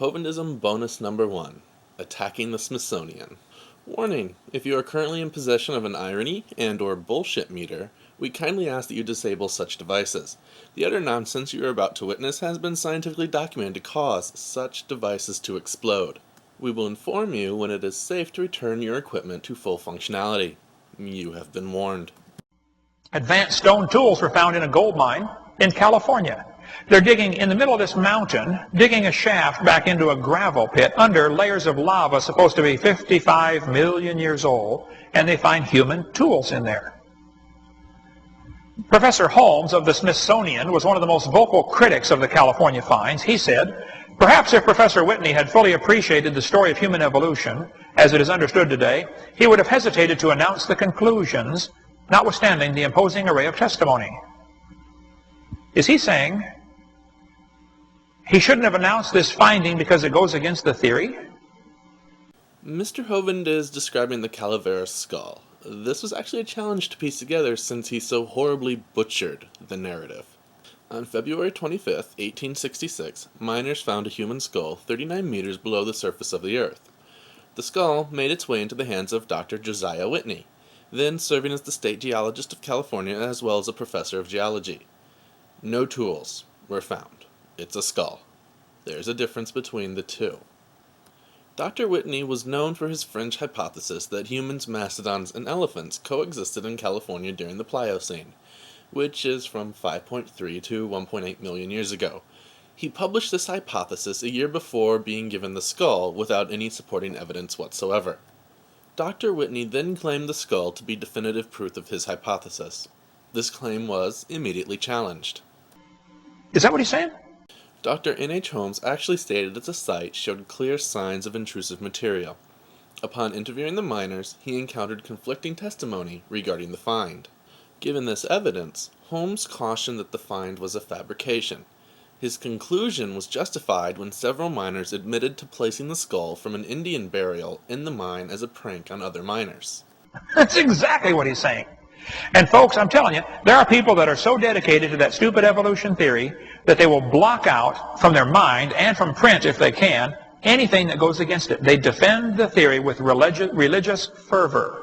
Hovindism bonus number 1. Attacking the Smithsonian. Warning: if you are currently in possession of an irony and/or bullshit meter, we kindly ask that you disable such devices. The utter nonsense you are about to witness has been scientifically documented to cause such devices to explode. We will inform you when it is safe to return your equipment to full functionality. You have been warned. Advanced stone tools were found in a gold mine in California. They're digging in the middle of this mountain, digging a shaft back into a gravel pit under layers of lava supposed to be 55 million years old, and they find human tools in there. Professor Holmes of the Smithsonian was one of the most vocal critics of the California finds. He said, "Perhaps if Professor Whitney had fully appreciated the story of human evolution as it is understood today, he would have hesitated to announce the conclusions, notwithstanding the imposing array of testimony." Is he saying he shouldn't have announced this finding because it goes against the theory? Mr. Hovind is describing the Calaveras skull. This was actually a challenge to piece together since he so horribly butchered the narrative. On February 25, 1866, miners found a human skull 39 meters below the surface of the earth. The skull made its way into the hands of Dr. Josiah Whitney, then serving as the state geologist of California as well as a professor of geology. No tools were found. It's a skull. There's a difference between the two. Dr. Whitney was known for his fringe hypothesis that humans, mastodons, and elephants coexisted in California during the Pliocene, which is from 5.3 to 1.8 million years ago. He published this hypothesis a year before being given the skull without any supporting evidence whatsoever. Dr. Whitney then claimed the skull to be definitive proof of his hypothesis. This claim was immediately challenged. Is that what he's saying? Dr. N.H. Holmes actually stated that the site showed clear signs of intrusive material. Upon interviewing the miners, he encountered conflicting testimony regarding the find. Given this evidence, Holmes cautioned that the find was a fabrication. His conclusion was justified when several miners admitted to placing the skull from an Indian burial in the mine as a prank on other miners. That's exactly what he's saying. And folks, I'm telling you, there are people that are so dedicated to that stupid evolution theory that they will block out from their mind and from print, if they can, anything that goes against it. They defend the theory with religious fervor.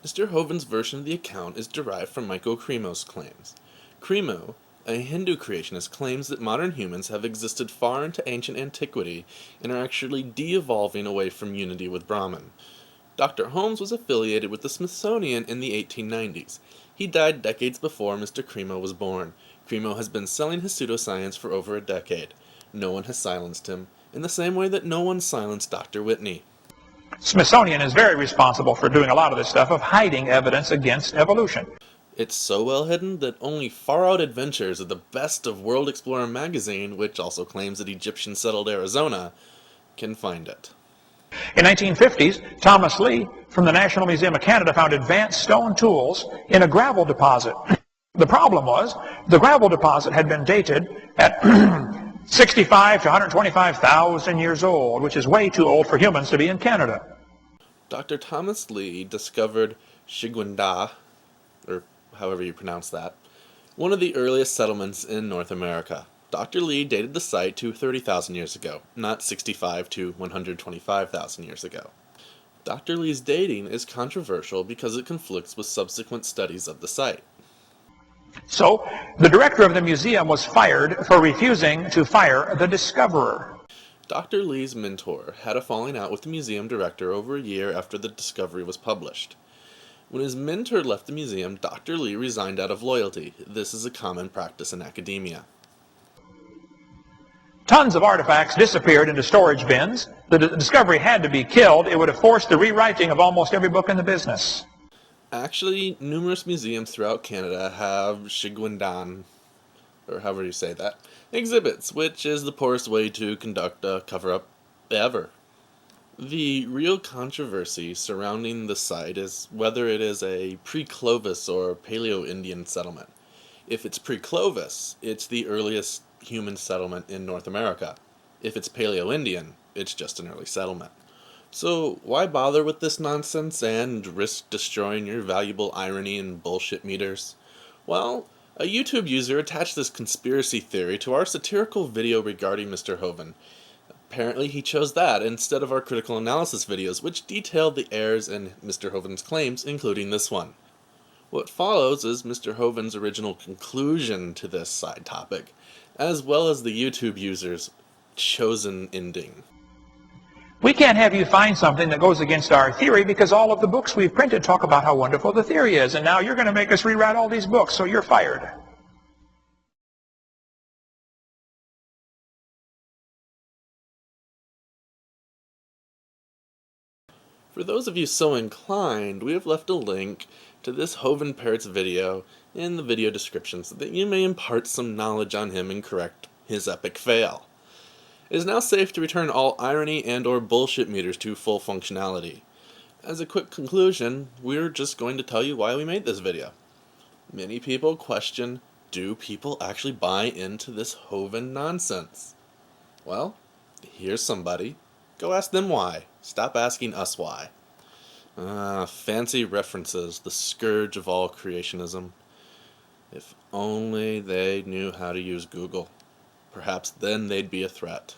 Mr. Hovind's version of the account is derived from Michael Cremo's claims. Cremo, a Hindu creationist, claims that modern humans have existed far into ancient antiquity and are actually de-evolving away from unity with Brahman. Dr. Holmes was affiliated with the Smithsonian in the 1890s. He died decades before Mr. Cremo was born. Cremo has been selling his pseudoscience for over a decade. No one has silenced him, in the same way that no one silenced Dr. Whitney. Smithsonian is very responsible for doing a lot of this stuff of hiding evidence against evolution. It's so well hidden that only Far Out Adventures of the Best of World Explorer magazine, which also claims that Egyptians settled Arizona, can find it. In 1950s, Thomas Lee from the National Museum of Canada found advanced stone tools in a gravel deposit. The problem was the gravel deposit had been dated at 65 to 125,000 years old, which is way too old for humans to be in Canada. Dr. Thomas Lee discovered Sheguiandah, or however you pronounce that, one of the earliest settlements in North America. Dr. Lee dated the site to 30,000 years ago, not 65 to 125,000 years ago. Dr. Lee's dating is controversial because it conflicts with subsequent studies of the site. So, the director of the museum was fired for refusing to fire the discoverer. Dr. Lee's mentor had a falling out with the museum director over a year after the discovery was published. When his mentor left the museum, Dr. Lee resigned out of loyalty. This is a common practice in academia. Tons of artifacts disappeared into storage bins. The discovery had to be killed. It would have forced the rewriting of almost every book in the business. Actually, numerous museums throughout Canada have Sheguiandah, or however you say that, exhibits, which is the poorest way to conduct a cover-up ever. The real controversy surrounding the site is whether it is a pre-Clovis or Paleo-Indian settlement. If it's pre-Clovis, it's the earliest human settlement in North America. If it's Paleo-Indian, it's just an early settlement. So why bother with this nonsense and risk destroying your valuable irony and bullshit meters? Well, a YouTube user attached this conspiracy theory to our satirical video regarding Mr. Hovind. Apparently he chose that instead of our critical analysis videos, which detailed the errors in Mr. Hovind's claims, including this one. What follows is Mr. Hovind's original conclusion to this side topic, as well as the YouTube user's chosen ending. We can't have you find something that goes against our theory because all of the books we've printed talk about how wonderful the theory is, and now you're going to make us rewrite all these books, so you're fired. For those of you so inclined, we have left a link to this Hovind parrot's video in the video description so that you may impart some knowledge on him and correct his epic fail. It is now safe to return all irony and or bullshit meters to full functionality. As a quick conclusion, we're just going to tell you why we made this video. Many people question, do people actually buy into this Hovind nonsense? Well, here's somebody. Go ask them why. Stop asking us why. Fancy references, the scourge of all creationism. If only they knew how to use Google. Perhaps then they'd be a threat.